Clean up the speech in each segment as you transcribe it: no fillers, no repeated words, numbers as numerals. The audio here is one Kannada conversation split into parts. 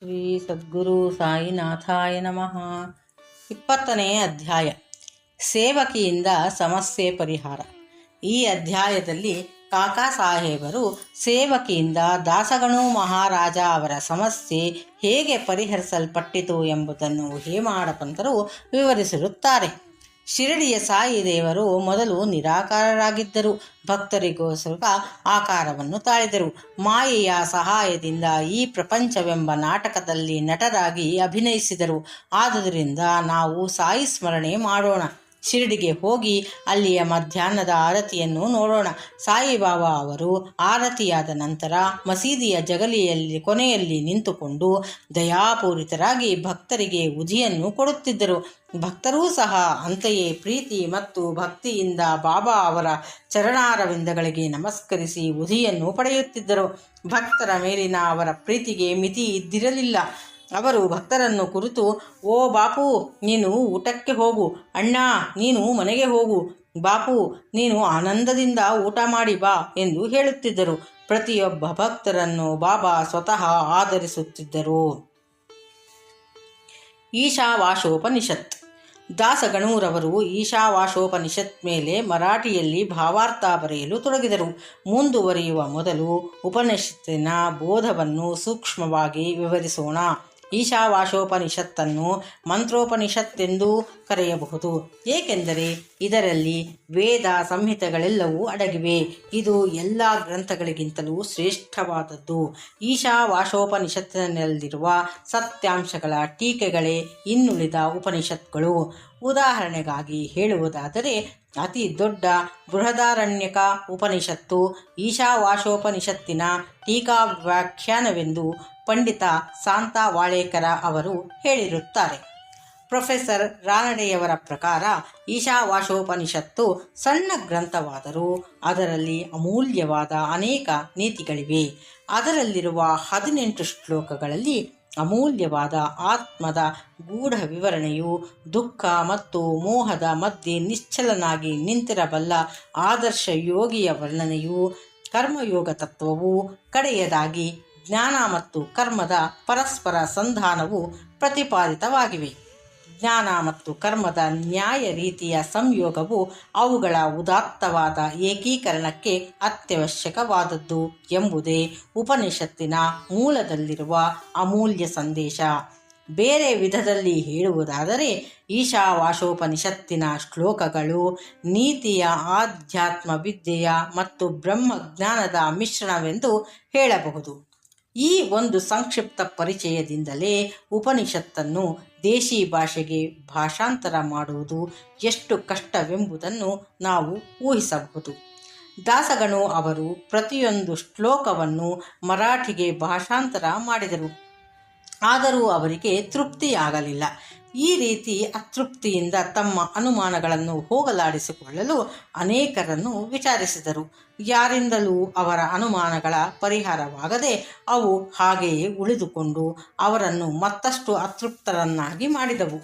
ಶ್ರೀ ಸದ್ಗುರು ಸಾಯಿನಾಥಾಯ ನಮಃ. 20ನೇ ಅಧ್ಯಾಯ, ಸೇವಕಿಯಿಂದ ಸಮಸ್ಯೆ ಪರಿಹಾರ. ಈ ಅಧ್ಯಾಯದಲ್ಲಿ ಕಾಕಾ ಸಾಹೇಬರು ಸೇವಕಿಯಿಂದ ದಾಸಗಣು ಮಹಾರಾಜ ಅವರ ಸಮಸ್ಯೆ ಹೇಗೆ ಪರಿಹರಿಸಲ್ಪಟ್ಟಿತು ಎಂಬುದನ್ನು ಹೇಮಾಡ ಪಂತರು ವಿವರಿಸಿರುತ್ತಾರೆ. ಶಿರಡಿಯ ಸಾಯಿ ದೇವರು ಮೊದಲು ನಿರಾಕಾರರಾಗಿದ್ದರು. ಭಕ್ತರಿಗೋಸ್ಕರ ಆಕಾರವನ್ನು ತಾಳಿದರು. ಮಾಯೆಯ ಸಹಾಯದಿಂದ ಈ ಪ್ರಪಂಚವೆಂಬ ನಾಟಕದಲ್ಲಿ ನಟರಾಗಿ ಅಭಿನಯಿಸಿದರು. ಆದುದರಿಂದ ನಾವು ಸಾಯಿ ಸ್ಮರಣೆ ಮಾಡೋಣ. ಶಿರಡಿಗೆ ಹೋಗಿ ಅಲ್ಲಿಯ ಮಧ್ಯಾಹ್ನದ ಆರತಿಯನ್ನು ನೋಡೋಣ. ಸಾಯಿಬಾಬಾ ಅವರು ಆರತಿಯಾದ ನಂತರ ಮಸೀದಿಯ ಜಗಲಿಯಲ್ಲಿ ಕೊನೆಯಲ್ಲಿ ನಿಂತುಕೊಂಡು ದಯಾಪೂರಿತರಾಗಿ ಭಕ್ತರಿಗೆ ಉಜಿಯನ್ನು ಕೊಡುತ್ತಿದ್ದರು. ಭಕ್ತರೂ ಸಹ ಅಂತೆಯೇ ಪ್ರೀತಿ ಮತ್ತು ಭಕ್ತಿಯಿಂದ ಬಾಬಾ ಅವರ ಚರಣಾರವಿಂದಗಳಿಗೆ ನಮಸ್ಕರಿಸಿ ಉಧಿಯನ್ನು ಪಡೆಯುತ್ತಿದ್ದರು. ಭಕ್ತರ ಮೇಲಿನ ಅವರ ಪ್ರೀತಿಗೆ ಮಿತಿ ಇದ್ದಿರಲಿಲ್ಲ. ಅವರು ಭಕ್ತರನ್ನು ಕುರಿತು, ಓ ಬಾಪು, ನೀನು ಊಟಕ್ಕೆ ಹೋಗು, ಅಣ್ಣ ನೀನು ಮನೆಗೆ ಹೋಗು, ಬಾಪು ನೀನು ಆನಂದದಿಂದ ಊಟ ಮಾಡಿ ಬಾ ಎಂದು ಹೇಳುತ್ತಿದ್ದರು. ಪ್ರತಿಯೊಬ್ಬ ಭಕ್ತರನ್ನು ಬಾಬಾ ಸ್ವತಃ ಆಧರಿಸುತ್ತಿದ್ದರು. ಈಶಾವಾಶೋಪನಿಷತ್. ದಾಸಗಣೂರವರು ಈಶಾವಾಶೋಪನಿಷತ್ ಮೇಲೆ ಮರಾಠಿಯಲ್ಲಿ ಭಾವಾರ್ಥ ಬರೆಯಲು ತೊಡಗಿದರು. ಮುಂದುವರಿಯುವ ಮೊದಲು ಉಪನಿಷತ್ತಿನ ಬೋಧವನ್ನು ಸೂಕ್ಷ್ಮವಾಗಿ ವಿವರಿಸೋಣ. ಈಶಾವಾಶೋಪನಿಷತ್ತನ್ನು ಮಂತ್ರೋಪನಿಷತ್ತೆಂದೂ ಕರೆಯಬಹುದು, ಏಕೆಂದರೆ ಇದರಲ್ಲಿ ವೇದ ಸಂಹಿತೆಗಳೆಲ್ಲವೂ ಅಡಗಿವೆ. ಇದು ಎಲ್ಲ ಗ್ರಂಥಗಳಿಗಿಂತಲೂ ಶ್ರೇಷ್ಠವಾದದ್ದು. ಈಶಾವಾಶೋಪನಿಷತ್ತಿನಲ್ಲಿರುವ ಸತ್ಯಾಂಶಗಳ ಟೀಕೆಗಳೇ ಇನ್ನುಳಿದ ಉಪನಿಷತ್ಗಳು. ಉದಾಹರಣೆಗಾಗಿ ಹೇಳುವುದಾದರೆ, ಅತಿ ದೊಡ್ಡ ಬೃಹದಾರಣ್ಯಕ ಉಪನಿಷತ್ತು ಈಶಾವಾಶೋಪನಿಷತ್ತಿನ ಟೀಕಾ ವ್ಯಾಖ್ಯಾನವೆಂದು ಪಂಡಿತ ಶಾಂತ ವಾಳೇಕರ ಅವರು ಹೇಳಿರುತ್ತಾರೆ. ಪ್ರೊಫೆಸರ್ ರಾನಡೆಯವರ ಪ್ರಕಾರ ಈಶಾವಾಶೋಪನಿಷತ್ತು ಸಣ್ಣ ಗ್ರಂಥವಾದರೂ ಅದರಲ್ಲಿ ಅಮೂಲ್ಯವಾದ ಅನೇಕ ನೀತಿಗಳಿವೆ. ಅದರಲ್ಲಿರುವ 18 ಶ್ಲೋಕಗಳಲ್ಲಿ ಅಮೂಲ್ಯವಾದ ಆತ್ಮದ ಗೂಢ ವಿವರಣೆಯು, ದುಃಖ ಮತ್ತು ಮೋಹದ ಮಧ್ಯೆ ನಿಶ್ಚಲನಾಗಿ ನಿಂತಿರಬಲ್ಲ ಆದರ್ಶ ಯೋಗಿಯ ವರ್ಣನೆಯು, ಕರ್ಮಯೋಗ ತತ್ವವು, ಕಡೆಯದಾಗಿ ಜ್ಞಾನ ಮತ್ತು ಕರ್ಮದ ಪರಸ್ಪರ ಸಂಧಾನವು ಪ್ರತಿಪಾದಿತವಾಗಿವೆ. ಜ್ಞಾನ ಮತ್ತು ಕರ್ಮದ ನ್ಯಾಯ ರೀತಿಯ ಸಂಯೋಗವು ಅವುಗಳ ಉದಾತ್ತವಾದ ಏಕೀಕರಣಕ್ಕೆ ಅತ್ಯವಶ್ಯಕವಾದದ್ದು ಎಂಬುದೇ ಉಪನಿಷತ್ತಿನ ಮೂಲದಲ್ಲಿರುವ ಅಮೂಲ್ಯ ಸಂದೇಶ. ಬೇರೆ ವಿಧದಲ್ಲಿ ಹೇಳುವುದಾದರೆ, ಈಶಾವಾಶೋಪನಿಷತ್ತಿನ ಶ್ಲೋಕಗಳು ನೀತಿಯ, ಆಧ್ಯಾತ್ಮ ವಿದ್ಯೆಯ ಮತ್ತು ಬ್ರಹ್ಮಜ್ಞಾನದ ಮಿಶ್ರಣವೆಂದು ಹೇಳಬಹುದು. ಈ ಒಂದು ಸಂಕ್ಷಿಪ್ತ ಪರಿಚಯದಿಂದಲೇ ಉಪನಿಷತ್ತನ್ನು ದೇಶಿ ಭಾಷೆಗೆ ಭಾಷಾಂತರ ಮಾಡುವುದು ಎಷ್ಟು ಕಷ್ಟವೆಂಬುದನ್ನು ನಾವು ಊಹಿಸಬಹುದು. ದಾಸಗಣು ಅವರು ಪ್ರತಿಯೊಂದು ಶ್ಲೋಕವನ್ನು ಮರಾಠಿಗೆ ಭಾಷಾಂತರ ಮಾಡಿದರು. ಆದರೂ ಅವರಿಗೆ ತೃಪ್ತಿಯಾಗಲಿಲ್ಲ. ಈ ರೀತಿ ಅತೃಪ್ತಿಯಿಂದ ತಮ್ಮ ಅನುಮಾನಗಳನ್ನು ಹೋಗಲಾಡಿಸಿಕೊಳ್ಳಲು ಅನೇಕರನ್ನು ವಿಚಾರಿಸಿದರು. ಯಾರಿಂದಲೂ ಅವರ ಅನುಮಾನಗಳ ಪರಿಹಾರವಾಗದೆ ಅವು ಹಾಗೆಯೇ ಉಳಿದುಕೊಂಡು ಅವರನ್ನು ಮತ್ತಷ್ಟು ಅತೃಪ್ತರನ್ನಾಗಿ ಮಾಡಿದವು.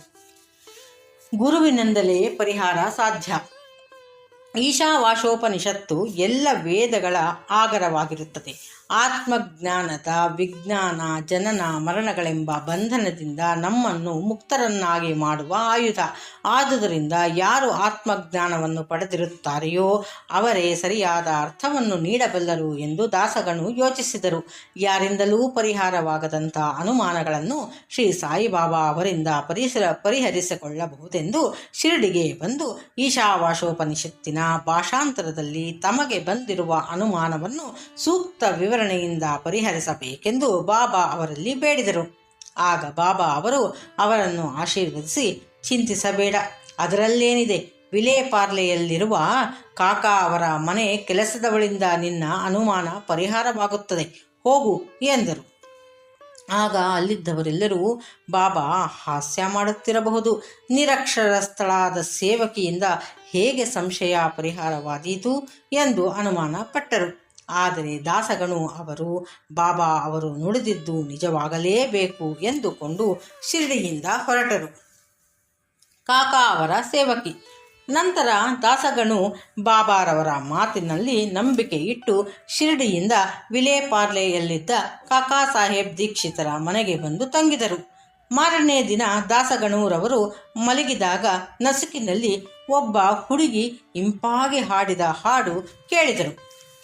ಗುರುವಿನಿಂದಲೇ ಪರಿಹಾರ ಸಾಧ್ಯ. ಈಶಾವಾಶೋಪನಿಷತ್ತು ಎಲ್ಲ ವೇದಗಳ ಆಗರವಾಗಿರುತ್ತದೆ. ಆತ್ಮಜ್ಞಾನದ ವಿಜ್ಞಾನ, ಜನನ ಮರಣಗಳೆಂಬ ಬಂಧನದಿಂದ ನಮ್ಮನ್ನು ಮುಕ್ತರನ್ನಾಗಿ ಮಾಡುವ ಆಯುಧ. ಆದುದರಿಂದ ಯಾರು ಆತ್ಮಜ್ಞಾನವನ್ನು ಪಡೆದಿರುತ್ತಾರೆಯೋ ಅವರೇ ಸರಿಯಾದ ಅರ್ಥವನ್ನು ನೀಡಬಲ್ಲರು ಎಂದು ದಾಸಗಣು ಯೋಚಿಸಿದರು. ಯಾರಿಂದಲೂ ಪರಿಹಾರವಾಗದಂಥ ಅನುಮಾನಗಳನ್ನು ಶ್ರೀ ಸಾಯಿಬಾಬಾ ಅವರಿಂದ ಪರಿಹರಿಸಿಕೊಳ್ಳಬಹುದೆಂದು ಶಿರಡಿಗೆ ಬಂದು ಈಶಾವಾಶೋಪನಿಷತ್ತಿನ ಭಾಷಾಂತರದಲ್ಲಿ ತಮಗೆ ಬಂದಿರುವ ಅನುಮಾನವನ್ನು ಸೂಕ್ತ ವಿವರಣೆಯಿಂದ ಪರಿಹರಿಸಬೇಕೆಂದು ಬಾಬಾ ಅವರಲ್ಲಿ ಬೇಡಿದರು. ಆಗ ಬಾಬಾ ಅವರು ಅವರನ್ನು ಆಶೀರ್ವದಿಸಿ, ಚಿಂತಿಸಬೇಡ, ಅದರಲ್ಲೇನಿದೆ, ವಿಲೇಪಾರ್ಲೆಯಲ್ಲಿರುವ ಕಾಕಾ ಅವರ ಮನೆ ಕೆಲಸದವಳಿಂದ ನಿನ್ನ ಅನುಮಾನ ಪರಿಹಾರವಾಗುತ್ತದೆ, ಹೋಗು ಎಂದರು. ಆಗ ಅಲ್ಲಿದ್ದವರೆಲ್ಲರೂ ಬಾಬಾ ಹಾಸ್ಯ ಮಾಡುತ್ತಿರಬಹುದು, ನಿರಕ್ಷರಸ್ಥಳಾದ ಸೇವಕಿಯಿಂದ ಹೇಗೆ ಸಂಶಯ ಪರಿಹಾರವಾದೀತು ಎಂದು ಅನುಮಾನ ಪಟ್ಟರು. ಆದರೆ ದಾಸಗಣು ಅವರು ಬಾಬಾ ಅವರು ನುಡಿದಿದ್ದು ನಿಜವಾಗಲೇಬೇಕು ಎಂದುಕೊಂಡು ಶಿರಡಿಯಿಂದ ಹೊರಟರು. ಕಾಕಾ ಅವರ ಸೇವಕಿ. ನಂತರ ದಾಸಗಣು ಬಾಬಾರವರ ಮಾತಿನಲ್ಲಿ ನಂಬಿಕೆ ಇಟ್ಟು ಶಿರಡಿಯಿಂದ ವಿಲೇಪಾರ್ಲೆಯಲ್ಲಿದ್ದ ಕಾಕಾ ಸಾಹೇಬ್ ದೀಕ್ಷಿತರ ಮನೆಗೆ ಬಂದು ತಂಗಿದರು. ಮಾರನೇ ದಿನ ದಾಸಗಣೂರವರು ಮಲಗಿದಾಗ ನಸುಕಿನಲ್ಲಿ ಒಬ್ಬ ಹುಡುಗಿ ಇಂಪಾಗಿ ಹಾಡಿದ ಹಾಡು ಕೇಳಿದರು.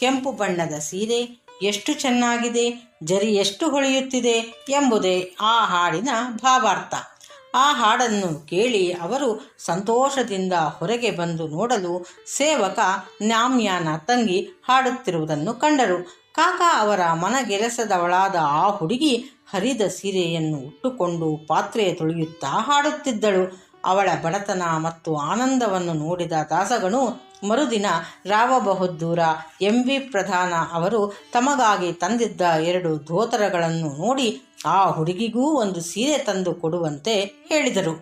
ಕೆಂಪು ಬಣ್ಣದ ಸೀರೆ ಎಷ್ಟು ಚೆನ್ನಾಗಿದೆ, ಜರಿ ಎಷ್ಟು ಹೊಳೆಯುತ್ತಿದೆ ಎಂಬುದೇ ಆ ಹಾಡಿನ ಭಾವಾರ್ಥ. ಆ ಹಾಡನ್ನು ಕೇಳಿ ಅವರು ಸಂತೋಷದಿಂದ ಹೊರಗೆ ಬಂದು ನೋಡಲು ಸೇವಕ ನ್ಯಾಮ್ಯಾನ ತಂಗಿ ಹಾಡುತ್ತಿರುವುದನ್ನು ಕಂಡರು. ಕಾಕಾ ಅವರ ಮನಗೆಲಸದವಳಾದ ಆ ಹುಡುಗಿ ಹರಿದ ಸೀರೆಯನ್ನು ಉಟ್ಟುಕೊಂಡು ಪಾತ್ರೆ ತೊಳೆಯುತ್ತಾ ಹಾಡುತ್ತಿದ್ದಳು. ಅವಳ ಬಡತನ ಮತ್ತು ಆನಂದವನ್ನು ನೋಡಿದ ದಾಸಗಣು ಮರುದಿನ ರಾವ ಬಹದ್ದೂರ MV ಪ್ರಧಾನ ಅವರು ತಮಗಾಗಿ ತಂದಿದ್ದ 2 ಧೋತರಗಳನ್ನು ನೋಡಿ ಆ ಹುಡುಗಿಗೂ ಒಂದು ಸೀರೆ ತಂದು ಕೊಡುವಂತೆ ಹೇಳಿದರು.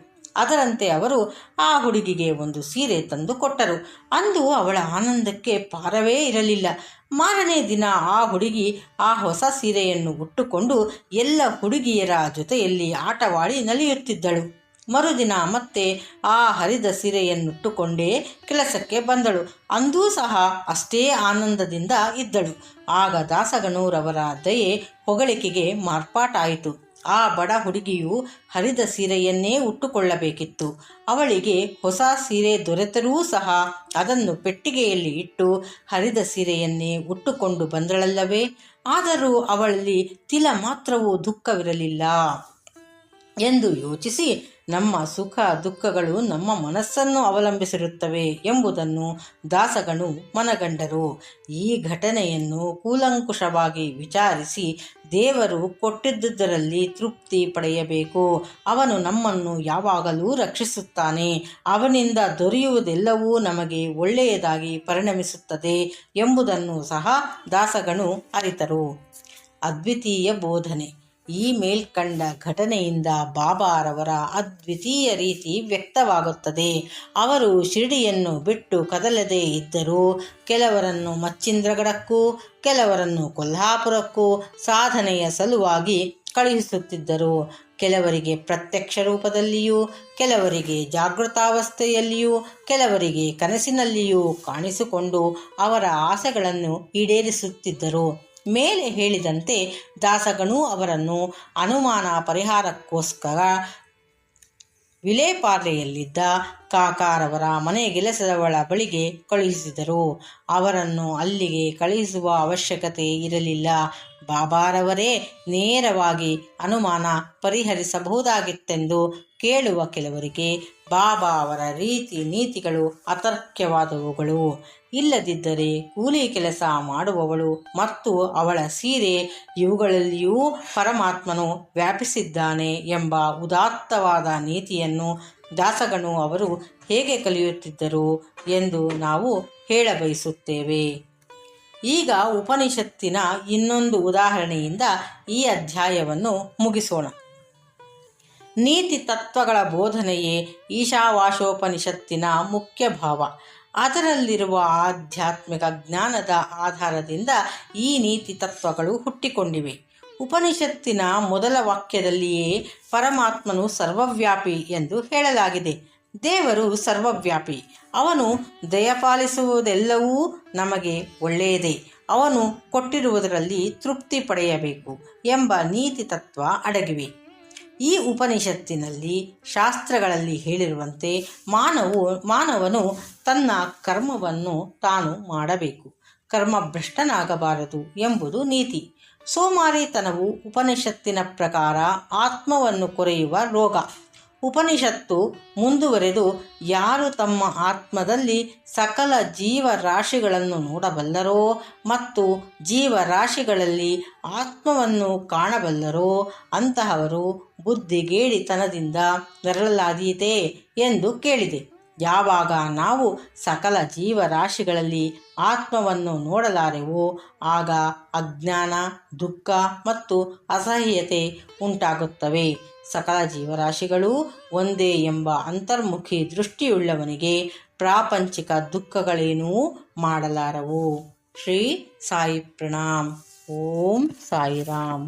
ಅದರಂತೆ ಅವರು ಆ ಹುಡುಗಿಗೆ ಒಂದು ಸೀರೆ ತಂದು ಕೊಟ್ಟರು. ಅಂದು ಅವಳ ಆನಂದಕ್ಕೆ ಪಾರವೇ ಇರಲಿಲ್ಲ. ಮಾರನೇ ದಿನ ಆ ಹುಡುಗಿ ಆ ಹೊಸ ಸೀರೆಯನ್ನು ಉಟ್ಟುಕೊಂಡು ಎಲ್ಲ ಹುಡುಗಿಯರ ಜೊತೆಯಲ್ಲಿ ಆಟವಾಡಿ ನಲಿಯುತ್ತಿದ್ದಳು. ಮರುದಿನ ಮತ್ತೆ ಆ ಹರಿದ ಸೀರೆಯನ್ನುಟ್ಟುಕೊಂಡೇ ಕೆಲಸಕ್ಕೆ ಬಂದಳು. ಅಂದೂ ಸಹ ಅಷ್ಟೇ ಆನಂದದಿಂದ ಇದ್ದಳು. ಆಗ ದಾಸಗಣೂರವರ ದಯೆ ಹೊಗಳಿಕೆಗೆ ಮಾರ್ಪಾಟಾಯಿತು. ಆ ಬಡ ಹುಡುಗಿಯು ಹರಿದ ಸೀರೆಯನ್ನೇ ಉಟ್ಟುಕೊಳ್ಳಬೇಕಿತ್ತು. ಅವಳಿಗೆ ಹೊಸ ಸೀರೆ ದೊರೆತರೂ ಸಹ ಅದನ್ನು ಪೆಟ್ಟಿಗೆಯಲ್ಲಿ ಇಟ್ಟು ಹರಿದ ಸೀರೆಯನ್ನೇ ಉಟ್ಟುಕೊಂಡು ಬಂದಳಲ್ಲವೇ. ಆದರೂ ಅವಳಲ್ಲಿ ತಿಲ ಮಾತ್ರವೂ ದುಃಖವಿರಲಿಲ್ಲ ಎಂದು ಯೋಚಿಸಿ, ನಮ್ಮ ಸುಖ ದುಃಖಗಳು ನಮ್ಮ ಮನಸ್ಸನ್ನು ಅವಲಂಬಿಸಿರುತ್ತವೆ ಎಂಬುದನ್ನು ದಾಸಗಣು ಮನಗಂಡರು. ಈ ಘಟನೆಯನ್ನು ಕೂಲಂಕುಷವಾಗಿ ವಿಚಾರಿಸಿ ದೇವರು ಕೊಟ್ಟಿದ್ದುದರಲ್ಲಿ ತೃಪ್ತಿ ಪಡೆಯಬೇಕು. ಅವನು ನಮ್ಮನ್ನು ಯಾವಾಗಲೂ ರಕ್ಷಿಸುತ್ತಾನೆ. ಅವನಿಂದ ದೊರೆಯುವುದೆಲ್ಲವೂ ನಮಗೆ ಒಳ್ಳೆಯದಾಗಿ ಪರಿಣಮಿಸುತ್ತದೆ ಎಂಬುದನ್ನು ಸಹ ದಾಸಗಣು ಅರಿತರು. ಅದ್ವಿತೀಯ ಬೋಧನೆ. ಈ ಮೇಲ್ಕಂಡ ಘಟನೆಯಿಂದ ಬಾಬಾರವರ ಅದ್ವಿತೀಯ ರೀತಿ ವ್ಯಕ್ತವಾಗುತ್ತದೆ. ಅವರು ಶಿರಡಿಯನ್ನು ಬಿಟ್ಟು ಕದಲದೇ ಇದ್ದರೂ ಕೆಲವರನ್ನು ಮಚ್ಚಿಂದ್ರಗಢಕ್ಕೂ ಕೆಲವರನ್ನು ಕೊಲ್ಹಾಪುರಕ್ಕೂ ಸಾಧನೆಯ ಸಲುವಾಗಿ ಕಳುಹಿಸುತ್ತಿದ್ದರು. ಕೆಲವರಿಗೆ ಪ್ರತ್ಯಕ್ಷ ರೂಪದಲ್ಲಿಯೂ, ಕೆಲವರಿಗೆ ಜಾಗೃತಾವಸ್ಥೆಯಲ್ಲಿಯೂ, ಕೆಲವರಿಗೆ ಕನಸಿನಲ್ಲಿಯೂ ಕಾಣಿಸಿಕೊಂಡು ಅವರ ಆಸೆಗಳನ್ನು ಈಡೇರಿಸುತ್ತಿದ್ದರು. ಮೇಲೆ ಹೇಳಿದಂತೆ ದಾಸಗಣು ಅವರನ್ನು ಅನುಮಾನ ಪರಿಹಾರಕ್ಕೋಸ್ಕರ ವಿಲೇಪಾರ್ಲೆಯಲ್ಲಿದ್ದ ಕಾಕಾರವರ ಮನೆಗೆಲಸದವಳ ಬಳಿಗೆ ಕಳುಹಿಸಿದರು. ಅವರನ್ನು ಅಲ್ಲಿಗೆ ಕಳುಹಿಸುವ ಅವಶ್ಯಕತೆ ಇರಲಿಲ್ಲ. ಬಾಬಾರವರೇ ನೇರವಾಗಿ ಅನುಮಾನ ಪರಿಹರಿಸಬಹುದಾಗಿತ್ತೆಂದು ಕೇಳುವ ಕೆಲವರಿಗೆ ಬಾಬಾ ಅವರ ರೀತಿ ನೀತಿಗಳು ಅತರ್ಕ್ಯವಾದವುಗಳು. ಇಲ್ಲದಿದ್ದರೆ ಕೂಲಿ ಕೆಲಸ ಮಾಡುವವಳು ಮತ್ತು ಅವಳ ಸೀರೆ ಇವುಗಳಲ್ಲಿಯೂ ಪರಮಾತ್ಮನು ವ್ಯಾಪಿಸಿದ್ದಾನೆ ಎಂಬ ಉದಾತ್ತವಾದ ನೀತಿಯನ್ನು ದಾಸಗಣು ಅವರು ಹೇಗೆ ಕಲಿಯುತ್ತಿದ್ದರು ಎಂದು ನಾವು ಹೇಳಬಯಸುತ್ತೇವೆ. ಈಗ ಉಪನಿಷತ್ತಿನ ಇನ್ನೊಂದು ಉದಾಹರಣೆಯಿಂದ ಈ ಅಧ್ಯಾಯವನ್ನು ಮುಗಿಸೋಣ. ನೀತಿ ತತ್ವಗಳ ಬೋಧನೆಯೇ ಈಶಾವಾಶೋಪನಿಷತ್ತಿನ ಮುಖ್ಯ ಭಾವ. ಅದರಲ್ಲಿರುವ ಆಧ್ಯಾತ್ಮಿಕ ಜ್ಞಾನದ ಆಧಾರದಿಂದ ಈ ನೀತಿ ತತ್ವಗಳು ಹುಟ್ಟಿಕೊಂಡಿವೆ. ಉಪನಿಷತ್ತಿನ ಮೊದಲ ವಾಕ್ಯದಲ್ಲಿಯೇ ಪರಮಾತ್ಮನು ಸರ್ವವ್ಯಾಪಿ ಎಂದು ಹೇಳಲಾಗಿದೆ. ದೇವರು ಸರ್ವವ್ಯಾಪಿ. ಅವನು ದಯಪಾಲಿಸುವುದೆಲ್ಲವೂ ನಮಗೆ ಒಳ್ಳೆಯದೇ. ಅವನು ಕೊಟ್ಟಿರುವುದರಲ್ಲಿ ತೃಪ್ತಿ ಪಡೆಯಬೇಕು ಎಂಬ ನೀತಿ ತತ್ವ ಅಡಗಿವೆ. ಈ ಉಪನಿಷತ್ತಿನಲ್ಲಿ ಶಾಸ್ತ್ರಗಳಲ್ಲಿ ಹೇಳಿರುವಂತೆ ಮಾನವನು ತನ್ನ ಕರ್ಮವನ್ನು ತಾನು ಮಾಡಬೇಕು, ಕರ್ಮಭ್ರಷ್ಟನಾಗಬಾರದು ಎಂಬುದು ನೀತಿ. ಸೋಮಾರಿತನವು ಉಪನಿಷತ್ತಿನ ಪ್ರಕಾರ ಆತ್ಮವನ್ನು ಕೊರೆಯುವ ರೋಗ. ಉಪನಿಷತ್ತು ಮುಂದುವರೆದು ಯಾರು ತಮ್ಮ ಆತ್ಮದಲ್ಲಿ ಸಕಲ ಜೀವರಾಶಿಗಳನ್ನು ನೋಡಬಲ್ಲರೋ ಮತ್ತು ಜೀವರಾಶಿಗಳಲ್ಲಿ ಆತ್ಮವನ್ನು ಕಾಣಬಲ್ಲರೋ ಅಂತಹವರು ಬುದ್ಧಿಗೇಡಿತನದಿಂದ ನರಳಲಾದೀತೆ ಎಂದು ಕೇಳಿದೆ. ಯಾವಾಗ ನಾವು ಸಕಲ ಜೀವರಾಶಿಗಳಲ್ಲಿ ಆತ್ಮವನ್ನು ನೋಡಲಾರೆವೋ ಆಗ ಅಜ್ಞಾನ, ದುಃಖ ಮತ್ತು ಅಸಹ್ಯತೆ ಉಂಟಾಗುತ್ತವೆ. ಸಕಲ ಜೀವರಾಶಿಗಳೂ ಒಂದೇ ಎಂಬ ಅಂತರ್ಮುಖಿ ದೃಷ್ಟಿಯುಳ್ಳವನಿಗೆ ಪ್ರಾಪಂಚಿಕ ದುಃಖಗಳೇನೂ ಮಾಡಲಾರವು. ಶ್ರೀ ಸಾಯಿ ಪ್ರಣಾಮ್. ಓಂ ಸಾಯಿರಾಮ್.